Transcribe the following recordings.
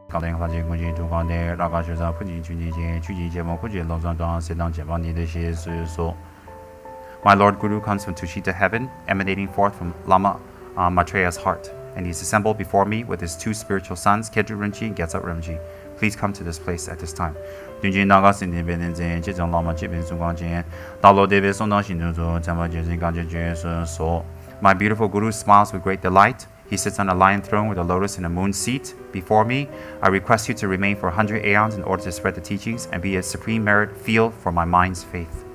Gaden Haji Guji to Gande, Ragasha Puji, Chuji Jemo Puji, Lozan, Sedan Jevani, the Shi So. My Lord Guru comes from Tushita heaven, emanating forth from Lama Maitreya's heart, and he is assembled before me with his two spiritual sons, Kedru Rinpoche and Gyatso Rinpoche. Please come to this place at this time. My beautiful Guru smiles with great delight. He sits on a lion throne with a lotus and a moon seat. Before me, I request you to remain for 100 aeons in order to spread the teachings and be a supreme merit field for my mind's faith.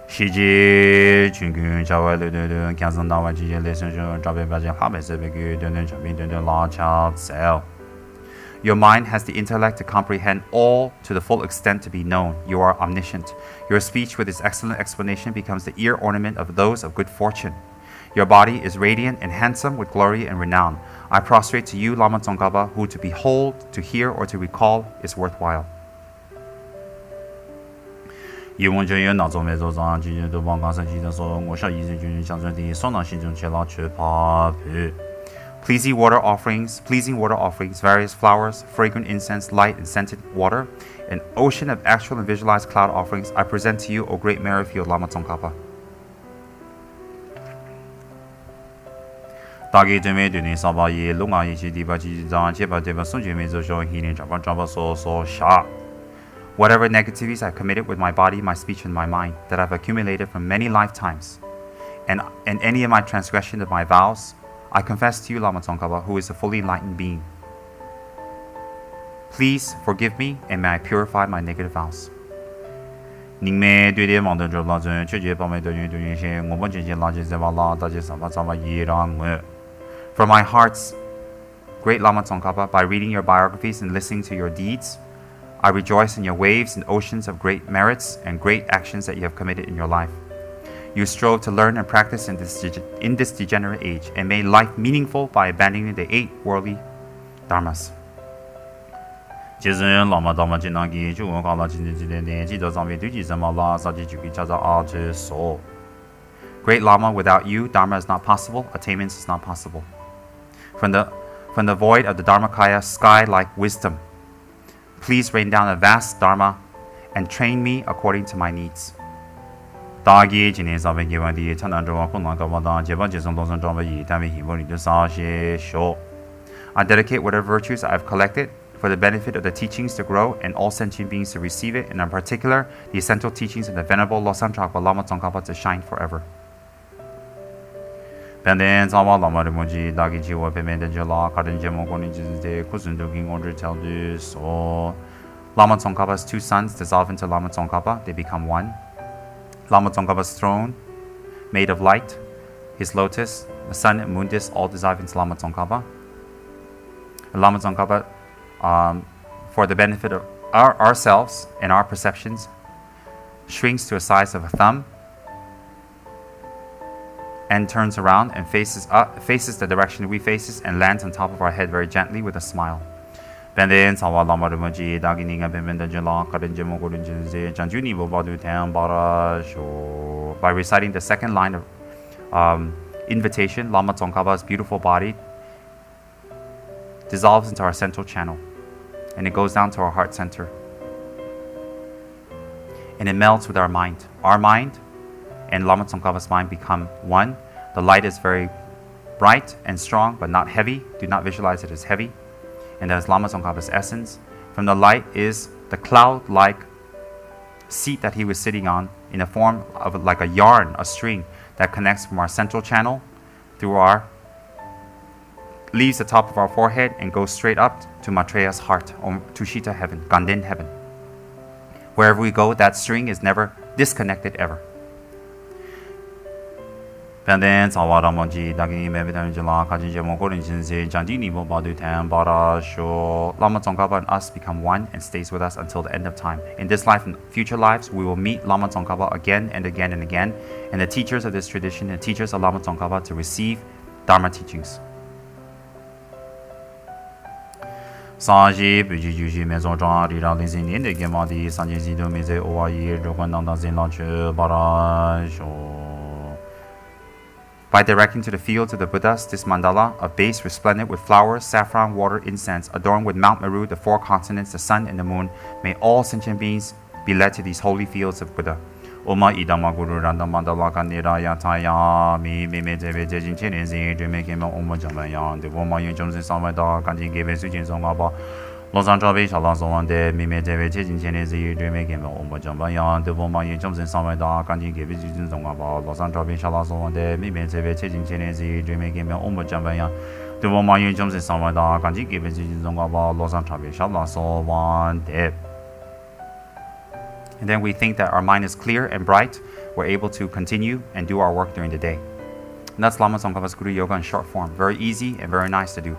Shiji Chungun Chawa Ludun Kansan Dawa Jiji Listen Jabe Bajan Habesebegu Dun Dun La Child Sel. Your mind has the intellect to comprehend all to the full extent to be known. You are omniscient. Your speech with its excellent explanation becomes the ear ornament of those of good fortune. Your body is radiant and handsome with glory and renown. I prostrate to you, Lama Tsongkhapa, who to behold, to hear, or to recall is worthwhile. Pleasing water offerings, various flowers, fragrant incense, light and scented water, an ocean of actual and visualized cloud offerings, I present to you, O great merit field Lama Tsongkhapa. Whatever negativities I've committed with my body, my speech, and my mind that I've accumulated from many lifetimes, and any of my transgression of my vows, I confess to you, Lama Tsongkhapa, who is a fully enlightened being. Please forgive me and may I purify my negative vows. From my heart's great Lama Tsongkhapa, by reading your biographies and listening to your deeds, I rejoice in your waves and oceans of great merits and great actions that you have committed in your life. You strove to learn and practice in this degenerate age and made life meaningful by abandoning the 8 worldly dharmas. Great Lama, without you, Dharma is not possible, attainment is not possible. From the void of the Dharmakaya sky-like wisdom, please rain down a vast Dharma and train me according to my needs. I dedicate whatever virtues I have collected for the benefit of the teachings to grow and all sentient beings to receive it, and in particular, the essential teachings of the Venerable Losang Lama Tsongkhapa to shine forever. Lama Tsongkhapa's 2 sons dissolve into Lama Tsongkhapa, they become one. Lama Tsongkhapa's throne, made of light, his lotus, the sun and moon disc all dissolve into Lama Tsongkhapa. Lama Tsongkhapa, for the benefit of ourselves and our perceptions, shrinks to a size of a thumb and turns around and faces the direction we faces and lands on top of our head very gently with a smile. By reciting the second line of invitation, Lama Tsongkhapa's beautiful body dissolves into our central channel and it goes down to our heart center and it melts with our mind. Our mind and Lama Tsongkhapa's mind become one. The light is very bright and strong but not heavy. Do not visualize it as heavy. And that is Lama Tsongkhapa's essence. From the light is the cloud-like seat that he was sitting on in the form of like a yarn, a string that connects from our central channel through our leaves the top of our forehead and goes straight up to Maitreya's heart, or Tushita heaven, Gaden heaven. Wherever we go, that string is never disconnected ever. Lama Tsongkhapa and us become one and stays with us until the end of time. In this life and future lives, we will meet Lama Tsongkhapa again and again and again, and the teachers of this tradition and teachers of Lama Tsongkhapa to receive Dharma teachings. By directing to the fields of the Buddhas, this mandala, a base resplendent with flowers, saffron, water, incense, adorned with Mount Meru, the 4 continents, the sun, and the moon, may all sentient beings be led to these holy fields of Buddha. Oma idama guru randa mandala kandira yataya mi me jebe jejin chene zi dreame kema oma jamaya de woma yin jomsin samada kanji gebe sujin songaba lozan trabe shala zonde mi me jebe jejin chene zi dreame kema oma jamaya de woma yin jomsin samada kanji gebe sujin songaba lozan trabe shala zonde mi me jebe jejin chene zi dreame kema oma jamaya de woma yin jomsin samada kanji gebe sujin songaba lozan trabe shala zonde. And then we think that our mind is clear and bright, we're able to continue and do our work during the day. And that's Lama Tsongkhapa's Guru Yoga in short form. Very easy and very nice to do.